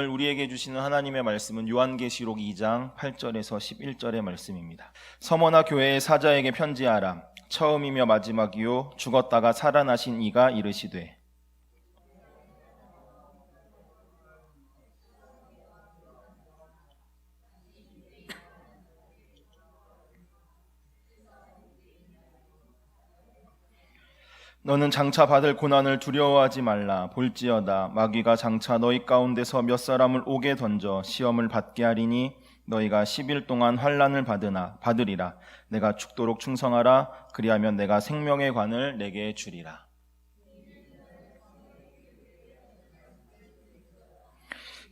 오늘 우리에게 주시는 하나님의 말씀은 요한계시록 2장 8절에서 11절의 말씀입니다. 서머나 교회의 사자에게 편지하라. 처음이며 마지막이요 죽었다가 살아나신 이가 이르시되 너는 장차 받을 고난을 두려워하지 말라. 볼지어다 마귀가 장차 너희 가운데서 몇 사람을 옥에 던져 시험을 받게 하리니 너희가 10일 동안 환난을 받으리라. 내가 죽도록 충성하라. 그리하면 내가 생명의 관을 내게 주리라.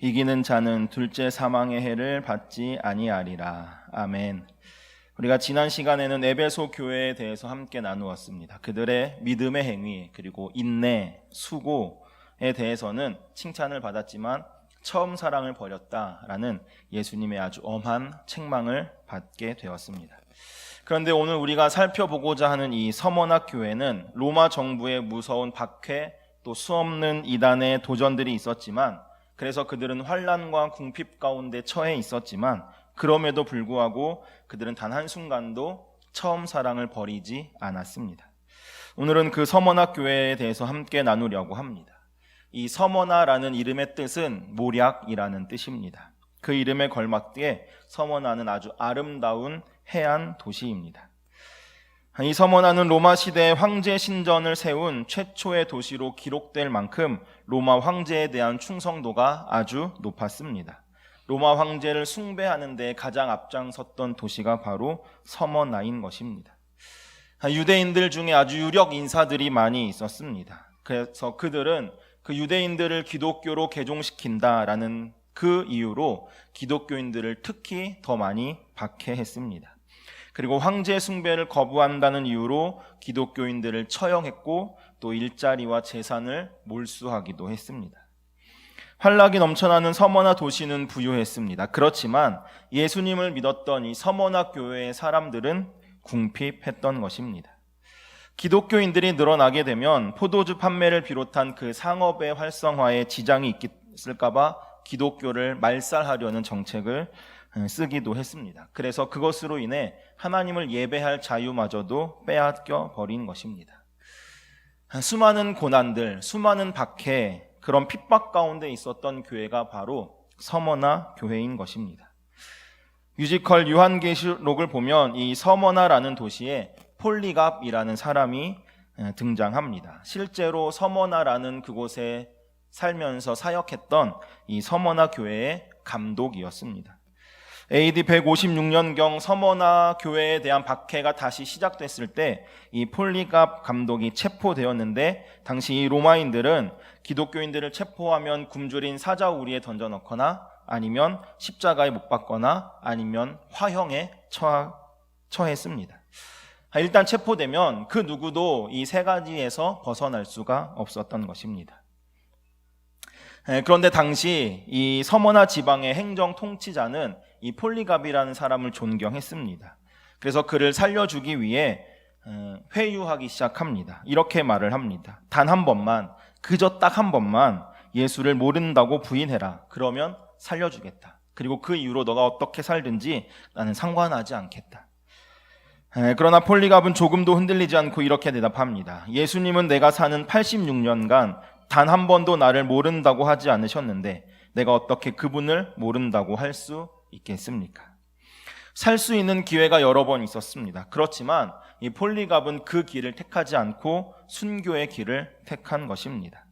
이기는 자는 둘째 사망의 해를 받지 아니하리라. 아멘. 우리가 지난 시간에는 에베소 교회에 대해서 함께 나누었습니다. 그들의 믿음의 행위 그리고 인내, 수고에 대해서는 칭찬을 받았지만 처음 사랑을 버렸다라는 예수님의 아주 엄한 책망을 받게 되었습니다. 그런데 오늘 우리가 살펴보고자 하는 이 서머나 교회는 로마 정부의 무서운 박해 또 수없는 이단의 도전들이 있었지만 그래서 그들은 환난과 궁핍 가운데 처해 있었지만 그럼에도 불구하고 그들은 단 한순간도 처음 사랑을 버리지 않았습니다. 오늘은 그 서머나 교회에 대해서 함께 나누려고 합니다. 이 서머나라는 이름의 뜻은 모략이라는 뜻입니다. 그 이름에 걸맞게 서머나는 아주 아름다운 해안 도시입니다. 이 서머나는 로마 시대의 황제 신전을 세운 최초의 도시로 기록될 만큼 로마 황제에 대한 충성도가 아주 높았습니다. 로마 황제를 숭배하는 데 가장 앞장섰던 도시가 바로 서머나인 것입니다. 유대인들 중에 아주 유력 인사들이 많이 있었습니다. 그래서 그들은 그 유대인들을 기독교로 개종시킨다라는 그 이유로 기독교인들을 특히 더 많이 박해했습니다. 그리고 황제 숭배를 거부한다는 이유로 기독교인들을 처형했고 또 일자리와 재산을 몰수하기도 했습니다. 활락이 넘쳐나는 서머나 도시는 부유했습니다. 그렇지만 예수님을 믿었던 이 서머나 교회의 사람들은 궁핍했던 것입니다. 기독교인들이 늘어나게 되면 포도주 판매를 비롯한 그 상업의 활성화에 지장이 있을까봐 기독교를 말살하려는 정책을 쓰기도 했습니다. 그래서 그것으로 인해 하나님을 예배할 자유마저도 빼앗겨 버린 것입니다. 수많은 고난들, 수많은 박해, 그런 핍박 가운데 있었던 교회가 바로 서머나 교회인 것입니다. 뮤지컬 요한계시록을 보면 이 서머나라는 도시에 폴리갑이라는 사람이 등장합니다. 실제로 서머나라는 그곳에 살면서 사역했던 이 서머나 교회의 감독이었습니다. AD 156년경 서머나 교회에 대한 박해가 다시 시작됐을 때 이 폴리갑 감독이 체포되었는데 당시 이 로마인들은 기독교인들을 체포하면 굶주린 사자우리에 던져넣거나 아니면 십자가에 못 박거나 아니면 화형에 처했습니다. 일단 체포되면 그 누구도 이 세 가지에서 벗어날 수가 없었던 것입니다. 그런데 당시 이 서머나 지방의 행정 통치자는 이 폴리갑이라는 사람을 존경했습니다. 그래서 그를 살려주기 위해 회유하기 시작합니다. 이렇게 말을 합니다. 단 한 번만, 그저 딱 한 번만 예수를 모른다고 부인해라. 그러면 살려주겠다. 그리고 그 이후로 너가 어떻게 살든지 나는 상관하지 않겠다. 그러나 폴리갑은 조금도 흔들리지 않고 이렇게 대답합니다. 예수님은 내가 사는 86년간 단 한 번도 나를 모른다고 하지 않으셨는데 내가 어떻게 그분을 모른다고 할 수 있겠습니까? 살 수 있는 기회가 여러 번 있었습니다. 그렇지만 이 폴리갑은 그 길을 택하지 않고 순교의 길을 택한 것입니다.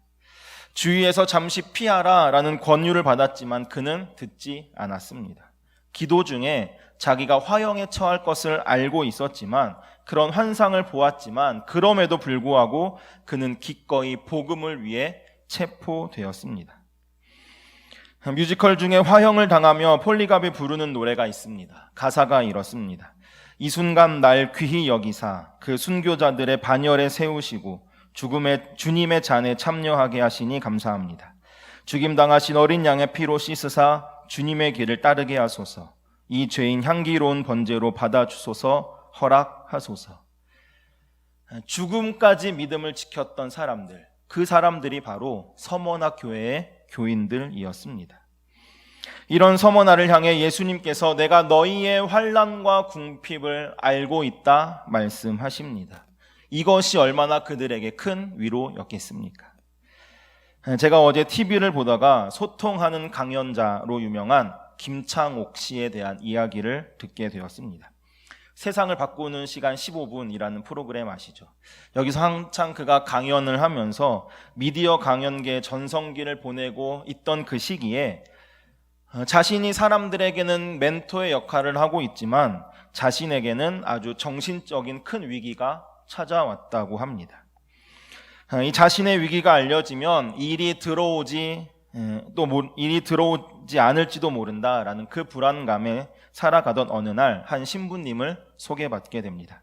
주위에서 잠시 피하라 라는 권유를 받았지만 그는 듣지 않았습니다. 기도 중에 자기가 화형에 처할 것을 알고 있었지만 그런 환상을 보았지만 그럼에도 불구하고 그는 기꺼이 복음을 위해 체포되었습니다. 뮤지컬 중에 화형을 당하며 폴리갑이 부르는 노래가 있습니다. 가사가 이렇습니다. 이 순간 날 귀히 여기사 그 순교자들의 반열에 세우시고 주님의 잔에 참여하게 하시니 감사합니다. 죽임당하신 어린 양의 피로 씻으사 주님의 길을 따르게 하소서. 이 죄인 향기로운 번제로 받아주소서. 허락하소서. 죽음까지 믿음을 지켰던 사람들, 그 사람들이 바로 서머나 교회의 교인들이었습니다. 이런 서머나를 향해 예수님께서 내가 너희의 환난과 궁핍을 알고 있다 말씀하십니다. 이것이 얼마나 그들에게 큰 위로였겠습니까? 제가 어제 TV를 보다가 소통하는 강연자로 유명한 김창옥 씨에 대한 이야기를 듣게 되었습니다. 세상을 바꾸는 시간 15분이라는 프로그램 아시죠? 여기서 한창 그가 강연을 하면서 미디어 강연계의 전성기를 보내고 있던 그 시기에 자신이 사람들에게는 멘토의 역할을 하고 있지만 자신에게는 아주 정신적인 큰 위기가 찾아왔다고 합니다. 이 자신의 위기가 알려지면 일이 들어오지 않을지도 모른다라는 그 불안감에 살아가던 어느 날 한 신부님을 소개받게 됩니다.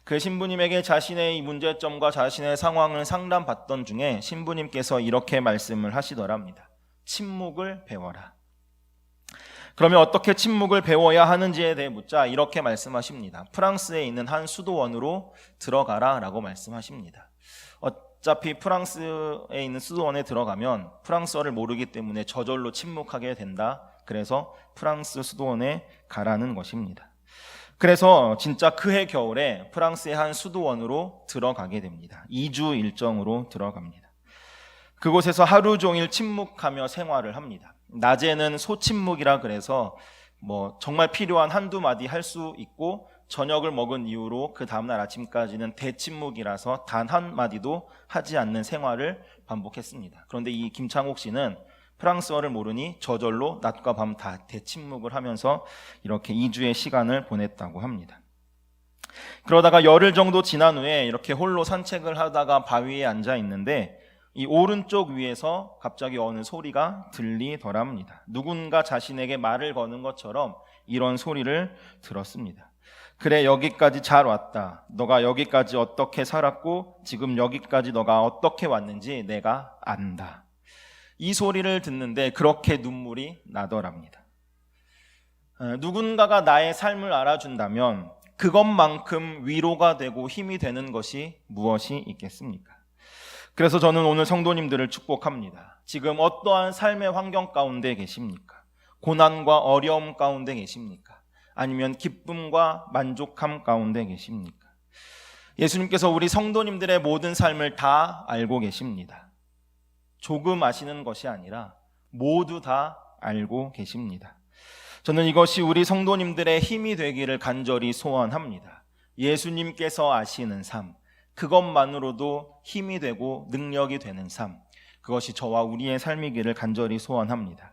그 신부님에게 자신의 이 문제점과 자신의 상황을 상담받던 중에 신부님께서 이렇게 말씀을 하시더랍니다. 침묵을 배워라. 그러면 어떻게 침묵을 배워야 하는지에 대해 묻자 이렇게 말씀하십니다. 프랑스에 있는 한 수도원으로 들어가라 라고 말씀하십니다. 어차피 프랑스에 있는 수도원에 들어가면 프랑스어를 모르기 때문에 저절로 침묵하게 된다. 그래서 프랑스 수도원에 가라는 것입니다. 그래서 진짜 그해 겨울에 프랑스의 한 수도원으로 들어가게 됩니다. 2주 일정으로 들어갑니다. 그곳에서 하루 종일 침묵하며 생활을 합니다. 낮에는 소침묵이라 그래서 정말 필요한 한두 마디 할 수 있고 저녁을 먹은 이후로 그 다음날 아침까지는 대침묵이라서 단 한마디도 하지 않는 생활을 반복했습니다. 그런데 이 김창옥 씨는 프랑스어를 모르니 저절로 낮과 밤 다 대침묵을 하면서 이렇게 2주의 시간을 보냈다고 합니다. 그러다가 열흘 정도 지난 후에 이렇게 홀로 산책을 하다가 바위에 앉아 있는데 이 오른쪽 위에서 갑자기 어느 소리가 들리더랍니다. 누군가 자신에게 말을 거는 것처럼 이런 소리를 들었습니다. 그래, 여기까지 잘 왔다. 너가 여기까지 어떻게 살았고 지금 여기까지 너가 어떻게 왔는지 내가 안다. 이 소리를 듣는데 그렇게 눈물이 나더랍니다. 누군가가 나의 삶을 알아준다면 그것만큼 위로가 되고 힘이 되는 것이 무엇이 있겠습니까? 그래서 저는 오늘 성도님들을 축복합니다. 지금 어떠한 삶의 환경 가운데 계십니까? 고난과 어려움 가운데 계십니까? 아니면 기쁨과 만족함 가운데 계십니까? 예수님께서 우리 성도님들의 모든 삶을 다 알고 계십니다. 조금 아시는 것이 아니라 모두 다 알고 계십니다. 저는 이것이 우리 성도님들의 힘이 되기를 간절히 소원합니다. 예수님께서 아시는 삶, 그것만으로도 힘이 되고 능력이 되는 삶, 그것이 저와 우리의 삶이기를 간절히 소원합니다.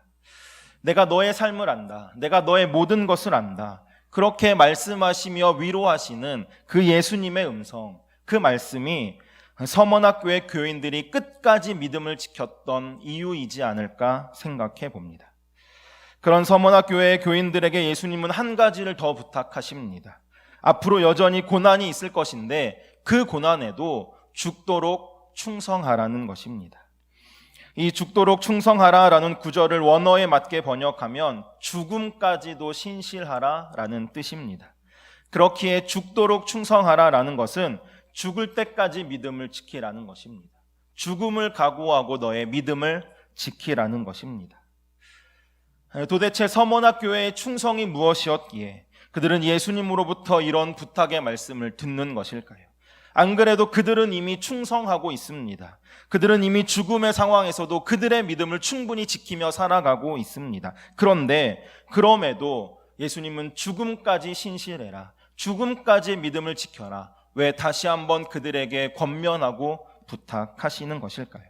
내가 너의 삶을 안다. 내가 너의 모든 것을 안다. 그렇게 말씀하시며 위로하시는 그 예수님의 음성, 그 말씀이 서머나교회 교인들이 끝까지 믿음을 지켰던 이유이지 않을까 생각해 봅니다. 그런 서머나교회의 교인들에게 예수님은 한 가지를 더 부탁하십니다. 앞으로 여전히 고난이 있을 것인데 그 고난에도 죽도록 충성하라는 것입니다. 이 죽도록 충성하라라는 구절을 원어에 맞게 번역하면 죽음까지도 신실하라라는 뜻입니다. 그렇기에 죽도록 충성하라라는 것은 죽을 때까지 믿음을 지키라는 것입니다. 죽음을 각오하고 너의 믿음을 지키라는 것입니다. 도대체 서머나교회의 충성이 무엇이었기에 그들은 예수님으로부터 이런 부탁의 말씀을 듣는 것일까요? 안 그래도 그들은 이미 충성하고 있습니다. 그들은 이미 죽음의 상황에서도 그들의 믿음을 충분히 지키며 살아가고 있습니다. 그런데 그럼에도 예수님은 죽음까지 신실해라, 죽음까지 믿음을 지켜라, 왜 다시 한번 그들에게 권면하고 부탁하시는 것일까요?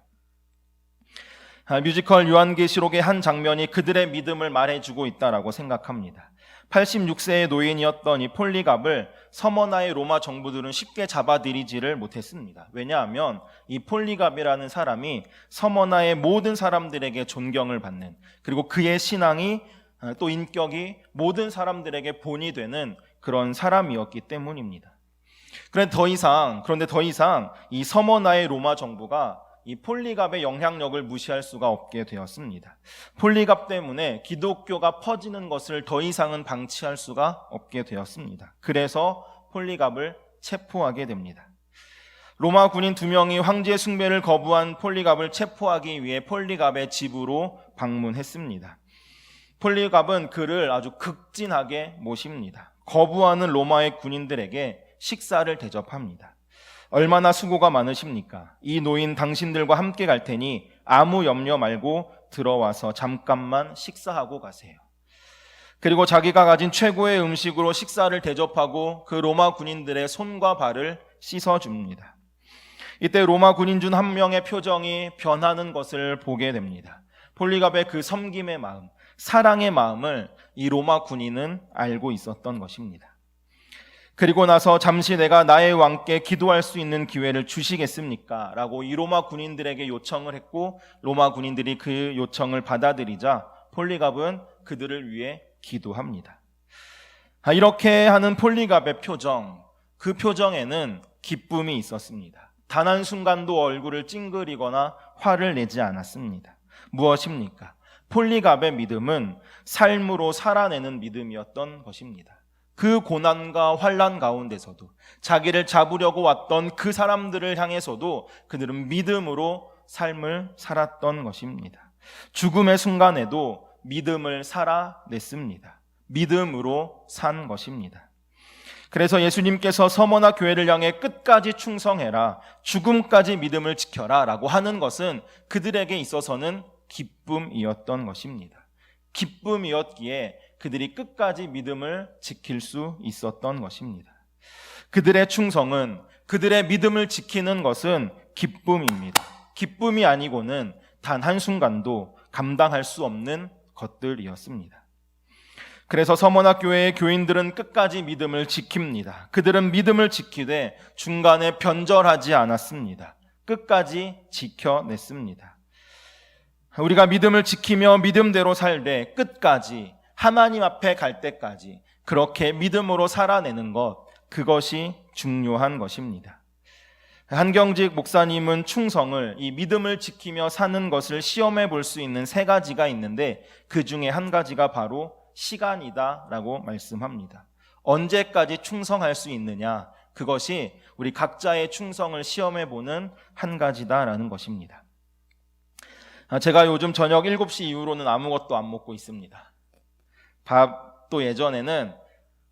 뮤지컬 요한계시록의 한 장면이 그들의 믿음을 말해주고 있다라고 생각합니다. 86세의 노인이었던 이 폴리갑을 서머나의 로마 정부들은 쉽게 잡아들이지를 못했습니다. 왜냐하면 이 폴리갑이라는 사람이 서머나의 모든 사람들에게 존경을 받는, 그리고 그의 신앙이 또 인격이 모든 사람들에게 본이 되는 그런 사람이었기 때문입니다. 그런데 더 이상 이 서머나의 로마 정부가 이 폴리갑의 영향력을 무시할 수가 없게 되었습니다. 폴리갑 때문에 기독교가 퍼지는 것을 더 이상은 방치할 수가 없게 되었습니다. 그래서 폴리갑을 체포하게 됩니다. 로마 군인 2명이 황제 숭배를 거부한 폴리갑을 체포하기 위해 폴리갑의 집으로 방문했습니다. 폴리갑은 그를 아주 극진하게 모십니다. 거부하는 로마의 군인들에게 식사를 대접합니다. 얼마나 수고가 많으십니까? 이 노인 당신들과 함께 갈 테니 아무 염려 말고 들어와서 잠깐만 식사하고 가세요. 그리고 자기가 가진 최고의 음식으로 식사를 대접하고 그 로마 군인들의 손과 발을 씻어줍니다. 이때 로마 군인 중 한 명의 표정이 변하는 것을 보게 됩니다. 폴리갑의 그 섬김의 마음, 사랑의 마음을 이 로마 군인은 알고 있었던 것입니다. 그리고 나서 잠시 내가 나의 왕께 기도할 수 있는 기회를 주시겠습니까? 라고 이 로마 군인들에게 요청을 했고, 로마 군인들이 그 요청을 받아들이자 폴리갑은 그들을 위해 기도합니다. 이렇게 하는 폴리갑의 표정, 그 표정에는 기쁨이 있었습니다. 단 한순간도 얼굴을 찡그리거나 화를 내지 않았습니다. 무엇입니까? 폴리갑의 믿음은 삶으로 살아내는 믿음이었던 것입니다. 그 고난과 환난 가운데서도 자기를 잡으려고 왔던 그 사람들을 향해서도 그들은 믿음으로 삶을 살았던 것입니다. 죽음의 순간에도 믿음을 살아냈습니다. 믿음으로 산 것입니다. 그래서 예수님께서 서머나 교회를 향해 끝까지 충성해라, 죽음까지 믿음을 지켜라 라고 하는 것은 그들에게 있어서는 기쁨이었던 것입니다. 기쁨이었기에 그들이 끝까지 믿음을 지킬 수 있었던 것입니다. 그들의 충성은, 그들의 믿음을 지키는 것은 기쁨입니다. 기쁨이 아니고는 단 한순간도 감당할 수 없는 것들이었습니다. 그래서 서머나 교회의 교인들은 끝까지 믿음을 지킵니다. 그들은 믿음을 지키되 중간에 변절하지 않았습니다. 끝까지 지켜냈습니다. 우리가 믿음을 지키며 믿음대로 살되 끝까지 하나님 앞에 갈 때까지 그렇게 믿음으로 살아내는 것, 그것이 중요한 것입니다. 한경직 목사님은 충성을, 이 믿음을 지키며 사는 것을 시험해 볼 수 있는 3가지가 있는데 그 중에 한 가지가 바로 시간이다라고 말씀합니다. 언제까지 충성할 수 있느냐, 그것이 우리 각자의 충성을 시험해 보는 한 가지다라는 것입니다. 제가 요즘 저녁 7시 이후로는 아무것도 안 먹고 있습니다. 밥도 예전에는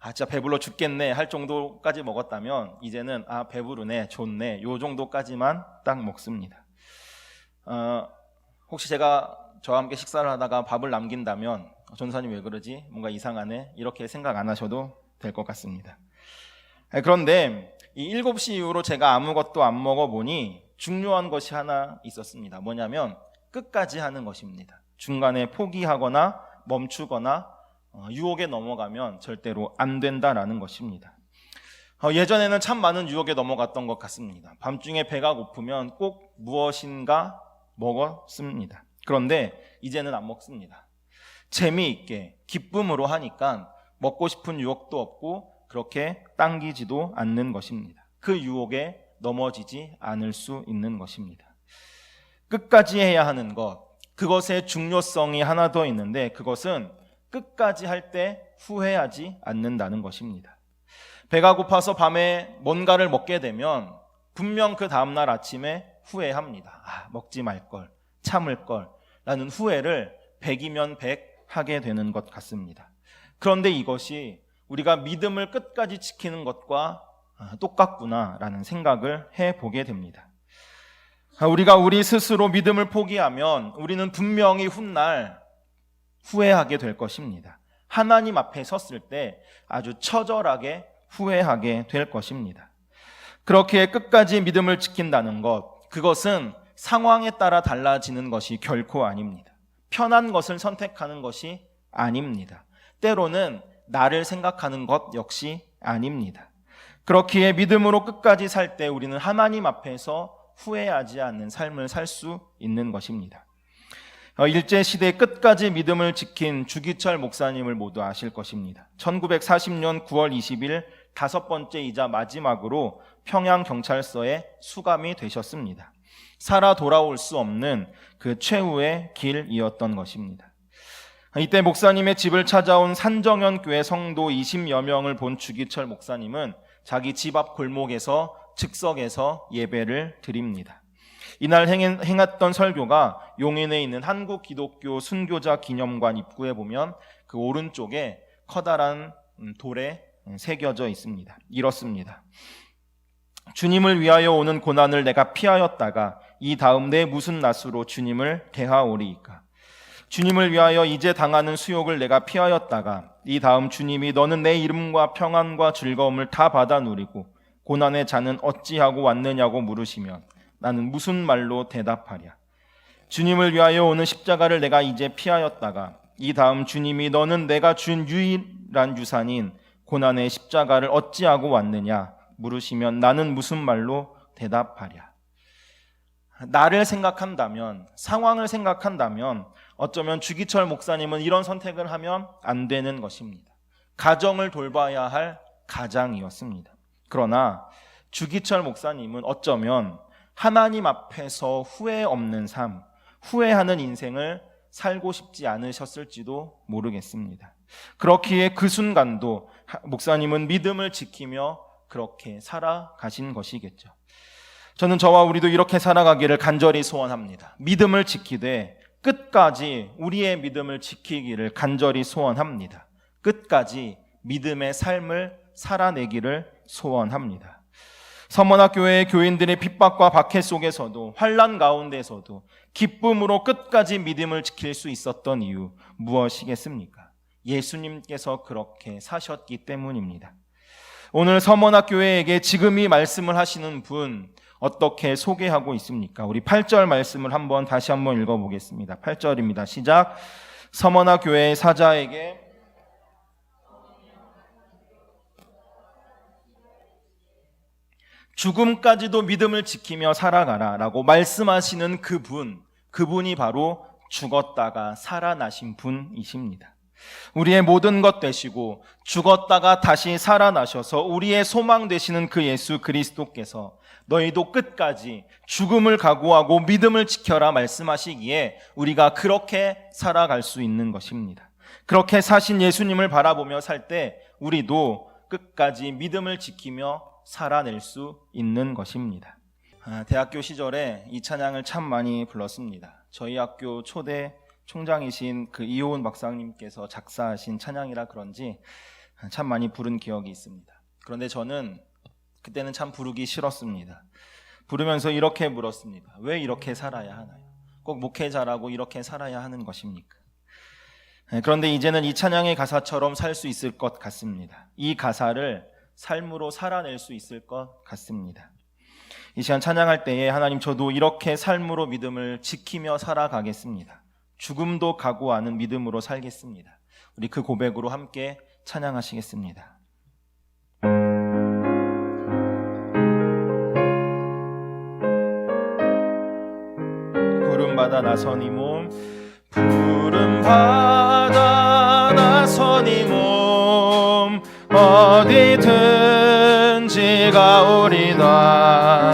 진짜 배불러 죽겠네 할 정도까지 먹었다면 이제는 배부르네, 좋네, 요 정도까지만 딱 먹습니다. 혹시 제가 저와 함께 식사를 하다가 밥을 남긴다면 전사님 왜 그러지? 뭔가 이상하네, 이렇게 생각 안 하셔도 될 것 같습니다. 그런데 이 7시 이후로 제가 아무것도 안 먹어보니 중요한 것이 하나 있었습니다. 뭐냐면 끝까지 하는 것입니다. 중간에 포기하거나 멈추거나 유혹에 넘어가면 절대로 안 된다라는 것입니다. 예전에는 참 많은 유혹에 넘어갔던 것 같습니다. 밤중에 배가 고프면 꼭 무엇인가 먹었습니다. 그런데 이제는 안 먹습니다. 재미있게 기쁨으로 하니까 먹고 싶은 유혹도 없고 그렇게 당기지도 않는 것입니다. 그 유혹에 넘어지지 않을 수 있는 것입니다. 끝까지 해야 하는 것, 그것의 중요성이 하나 더 있는데 그것은 끝까지 할 때 후회하지 않는다는 것입니다. 배가 고파서 밤에 뭔가를 먹게 되면 분명 그 다음날 아침에 후회합니다. 먹지 말걸, 참을걸 라는 후회를 100이면 100 하게 되는 것 같습니다. 그런데 이것이 우리가 믿음을 끝까지 지키는 것과 똑같구나라는 생각을 해보게 됩니다. 우리가 우리 스스로 믿음을 포기하면 우리는 분명히 훗날 후회하게 될 것입니다. 하나님 앞에 섰을 때 아주 처절하게 후회하게 될 것입니다. 그렇게 끝까지 믿음을 지킨다는 것, 그것은 상황에 따라 달라지는 것이 결코 아닙니다. 편한 것을 선택하는 것이 아닙니다. 때로는 나를 생각하는 것 역시 아닙니다. 그렇기에 믿음으로 끝까지 살 때 우리는 하나님 앞에서 후회하지 않는 삶을 살 수 있는 것입니다. 일제시대 끝까지 믿음을 지킨 주기철 목사님을 모두 아실 것입니다. 1940년 9월 20일 5번째이자 마지막으로 평양경찰서에 수감이 되셨습니다. 살아 돌아올 수 없는 그 최후의 길이었던 것입니다. 이때 목사님의 집을 찾아온 산정현 교회 성도 20여 명을 본 주기철 목사님은 자기 집 앞 골목에서 즉석에서 예배를 드립니다. 이날 행했던 설교가 용인에 있는 한국 기독교 순교자 기념관 입구에 보면 그 오른쪽에 커다란 돌에 새겨져 있습니다. 이렇습니다. 주님을 위하여 오는 고난을 내가 피하였다가 이 다음 내 무슨 낯으로 주님을 대하오리이까. 주님을 위하여 이제 당하는 수욕을 내가 피하였다가 이 다음 주님이 너는 내 이름과 평안과 즐거움을 다 받아 누리고 고난의 자는 어찌하고 왔느냐고 물으시면 나는 무슨 말로 대답하랴. 주님을 위하여 오는 십자가를 내가 이제 피하였다가 이 다음 주님이 너는 내가 준 유일한 유산인 고난의 십자가를 어찌하고 왔느냐 물으시면 나는 무슨 말로 대답하랴. 나를 생각한다면, 상황을 생각한다면 어쩌면 주기철 목사님은 이런 선택을 하면 안 되는 것입니다. 가정을 돌봐야 할 가장이었습니다. 그러나 주기철 목사님은 어쩌면 하나님 앞에서 후회 없는 삶, 후회하는 인생을 살고 싶지 않으셨을지도 모르겠습니다. 그렇기에 그 순간도 목사님은 믿음을 지키며 그렇게 살아가신 것이겠죠. 저는 저와 우리도 이렇게 살아가기를 간절히 소원합니다. 믿음을 지키되 끝까지 우리의 믿음을 지키기를 간절히 소원합니다. 끝까지 믿음의 삶을 살아내기를 소원합니다. 서머나교회의 교인들의 핍박과 박해 속에서도 환난 가운데서도 기쁨으로 끝까지 믿음을 지킬 수 있었던 이유 무엇이겠습니까? 예수님께서 그렇게 사셨기 때문입니다. 오늘 서머나교회에게 지금 이 말씀을 하시는 분 어떻게 소개하고 있습니까? 우리 8절 말씀을 다시 한번 읽어보겠습니다. 8절입니다. 시작. 서머나교회의 사자에게 죽음까지도 믿음을 지키며 살아가라 라고 말씀하시는 그분이 바로 죽었다가 살아나신 분이십니다. 우리의 모든 것 되시고 죽었다가 다시 살아나셔서 우리의 소망 되시는 그 예수 그리스도께서 너희도 끝까지 죽음을 각오하고 믿음을 지켜라 말씀하시기에 우리가 그렇게 살아갈 수 있는 것입니다. 그렇게 사신 예수님을 바라보며 살 때 우리도 끝까지 믿음을 지키며 살아낼 수 있는 것입니다. 대학교 시절에 이 찬양을 참 많이 불렀습니다. 저희 학교 초대 총장이신 그 이호은 박사님께서 작사하신 찬양이라 그런지 참 많이 부른 기억이 있습니다. 그런데 저는 그때는 참 부르기 싫었습니다. 부르면서 이렇게 물었습니다. 왜 이렇게 살아야 하나요? 꼭 목회자라고 이렇게 살아야 하는 것입니까? 그런데 이제는 이 찬양의 가사처럼 살 수 있을 것 같습니다. 이 가사를 삶으로 살아낼 수 있을 것 같습니다. 이 시간 찬양할 때에 하나님 저도 이렇게 삶으로 믿음을 지키며 살아가겠습니다. 죽음도 각오하는 믿음으로 살겠습니다. 우리 그 고백으로 함께 찬양하시겠습니다. 푸른바다 나선 이 몸 푸른바다 나선 이 몸 어디든지 가오리다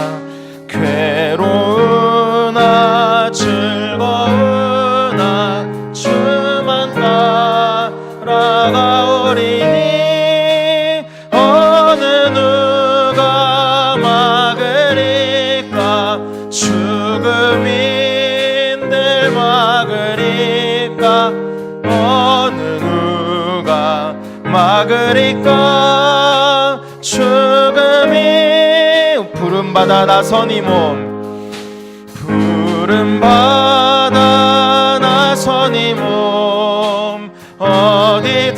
괴로우나 즐거우나 주만 따라가오리니 어느 누가 막으리까 죽음인들 막으리까 어느 누가 막으리까 죽음이 푸른바다 나선 이 몸 푸른바다 나선 이 몸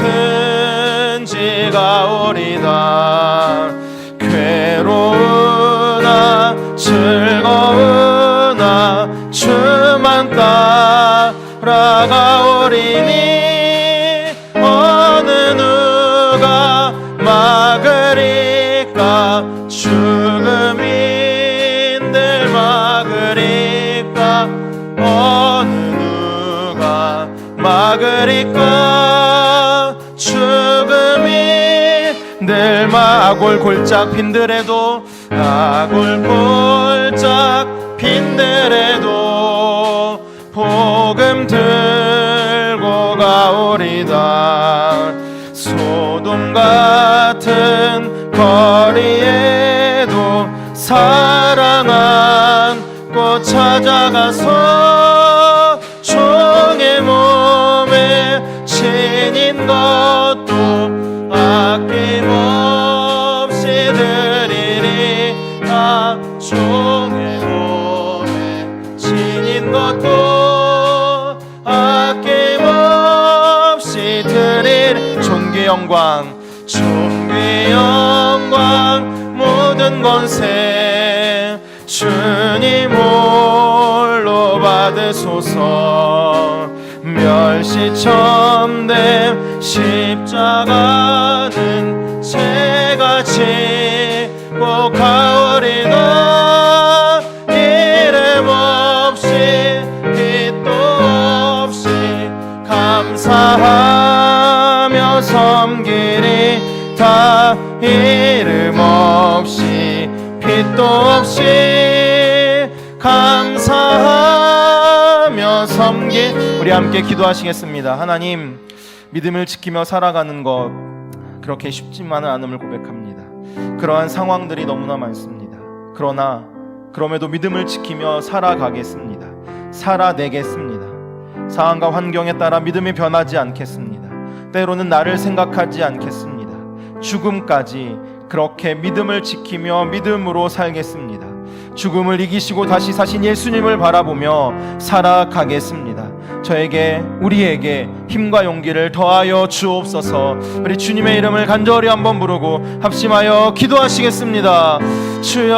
어디든지 가오리다 괴로우나 즐거우나 주만 따라가오리니 어느 누가 막으리까 죽음인들 막으리까 어느 누가 막으리까 죽음이 늘 마골 골짝 빈들에도 마골 골짝 빈들에도 복음 들고 가오리다 소돔 같은 거리에도 사랑한 꽃 영광 존귀 영광 모든 권세 주님 홀로 받으소서. 멸시천대 십자가는 제가 지고 가오리다. 이름 없이 빛도 없이 감사하며 섬기리 다. 이름 없이 빛도 없이 감사하며 섬기. 우리 함께 기도하시겠습니다. 하나님, 믿음을 지키며 살아가는 것 그렇게 쉽지만은 않음을 고백합니다. 그러한 상황들이 너무나 많습니다. 그러나 그럼에도 믿음을 지키며 살아가겠습니다. 살아내겠습니다. 상황과 환경에 따라 믿음이 변하지 않겠습니다. 때로는 나를 생각하지 않겠습니다. 죽음까지 그렇게 믿음을 지키며 믿음으로 살겠습니다. 죽음을 이기시고 다시 사신 예수님을 바라보며 살아가겠습니다. 저에게, 우리에게 힘과 용기를 더하여 주옵소서. 우리 주님의 이름을 간절히 한번 부르고 합심하여 기도하시겠습니다. 주여,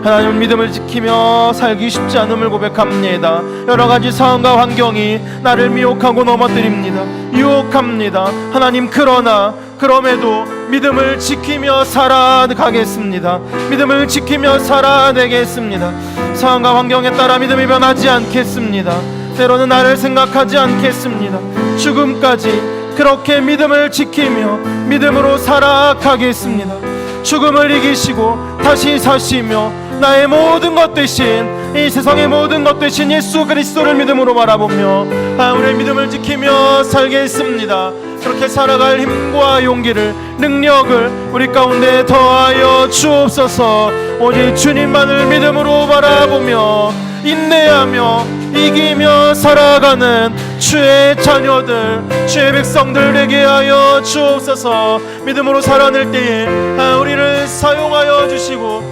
하나님, 믿음을 지키며 살기 쉽지 않음을 고백합니다. 여러 가지 상황과 환경이 나를 미혹하고 넘어뜨립니다. 유혹합니다. 하나님, 그러나 그럼에도 믿음을 지키며 살아가겠습니다. 믿음을 지키며 살아내겠습니다. 상황과 환경에 따라 믿음이 변하지 않겠습니다. 때로는 나를 생각하지 않겠습니다. 죽음까지 그렇게 믿음을 지키며 믿음으로 살아가겠습니다. 죽음을 이기시고 다시 사시며 나의 모든 것 대신, 이 세상의 모든 것 대신 예수 그리스도를 믿음으로 바라보며 우리의 믿음을 지키며 살겠습니다. 그렇게 살아갈 힘과 용기를, 능력을 우리 가운데 더하여 주옵소서. 오직 주님만을 믿음으로 바라보며 인내하며 이기며 살아가는 주의 자녀들, 주의 백성들 되게 하여 주옵소서. 믿음으로 살아낼 때에 우리를 사용하여 주시고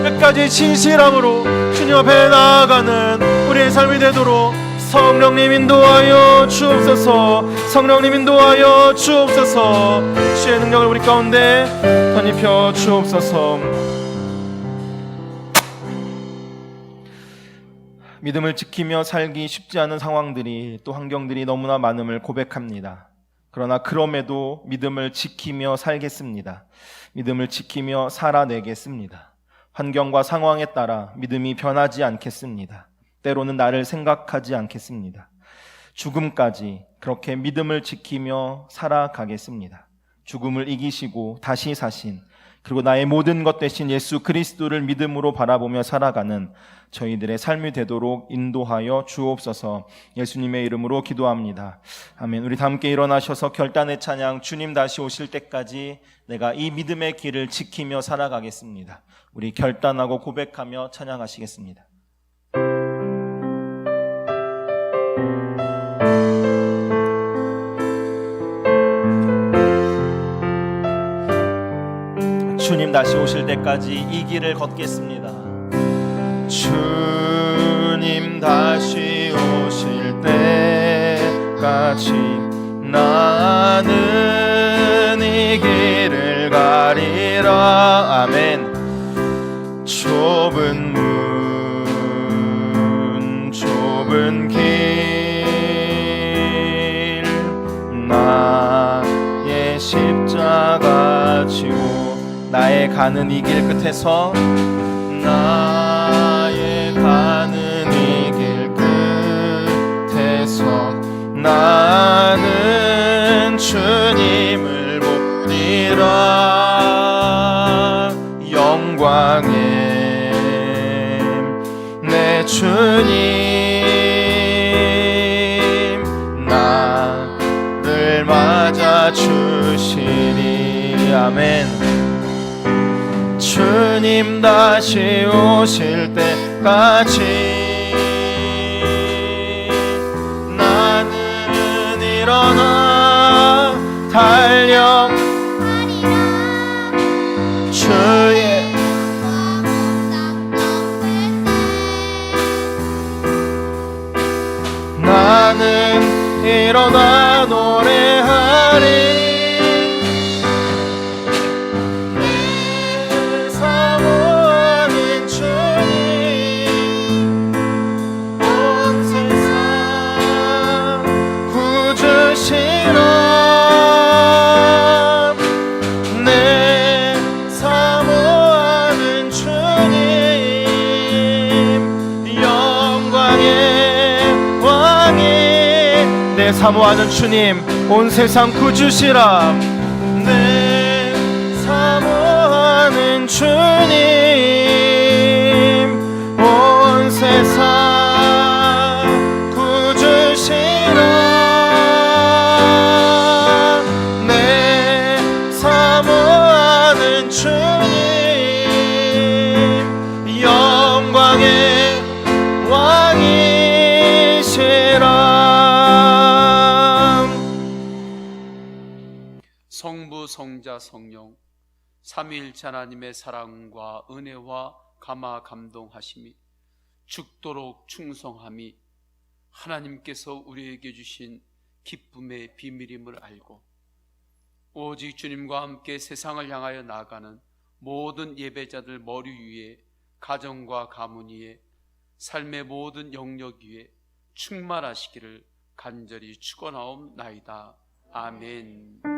끝까지 진실함으로 주님 앞에 나아가는 우리의 삶이 되도록 성령님 인도하여 주옵소서. 성령님 인도하여 주옵소서. 주의 능력을 우리 가운데 덧입혀 주옵소서. 믿음을 지키며 살기 쉽지 않은 상황들이, 또 환경들이 너무나 많음을 고백합니다. 그러나 그럼에도 믿음을 지키며 살겠습니다. 믿음을 지키며 살아내겠습니다. 환경과 상황에 따라 믿음이 변하지 않겠습니다. 때로는 나를 생각하지 않겠습니다. 죽음까지 그렇게 믿음을 지키며 살아가겠습니다. 죽음을 이기시고 다시 사신, 그리고 나의 모든 것 대신 예수 그리스도를 믿음으로 바라보며 살아가는 저희들의 삶이 되도록 인도하여 주옵소서. 예수님의 이름으로 기도합니다. 아멘. 우리 다 함께 일어나셔서 결단의 찬양, 주님 다시 오실 때까지 내가 이 믿음의 길을 지키며 살아가겠습니다. 우리 결단하고 고백하며 찬양하시겠습니다. 주님 다시 오실 때까지 이 길을 걷겠습니다. 주님 다시 오실 때까지 나는 이 길을 가리라. 아멘. 좁은 문, 좁은 길, 나의 십자가 지고 나의 가는 이 길 끝에서, 나의 가는 이 길 끝에서 나는 주님을 보리라. 영광의 내 주님 나를 맞아주시리. 아멘. 주님 다시 오실 때까지 나는 일어나 달려 주의 나는 일어나 사모하는 주님, 온 세상 구주시라. 내 사모하는 주님, 온 세상 구주시라. 내 사모하는 주님, 영광의 왕이시라. 성부, 성자, 성령 삼위일체 하나님의 사랑과 은혜와 감화 감동하심이 죽도록 충성함이 하나님께서 우리에게 주신 기쁨의 비밀임을 알고 오직 주님과 함께 세상을 향하여 나아가는 모든 예배자들 머리 위에, 가정과 가문 위에, 삶의 모든 영역 위에 충만하시기를 간절히 축원하옵나이다. 아멘.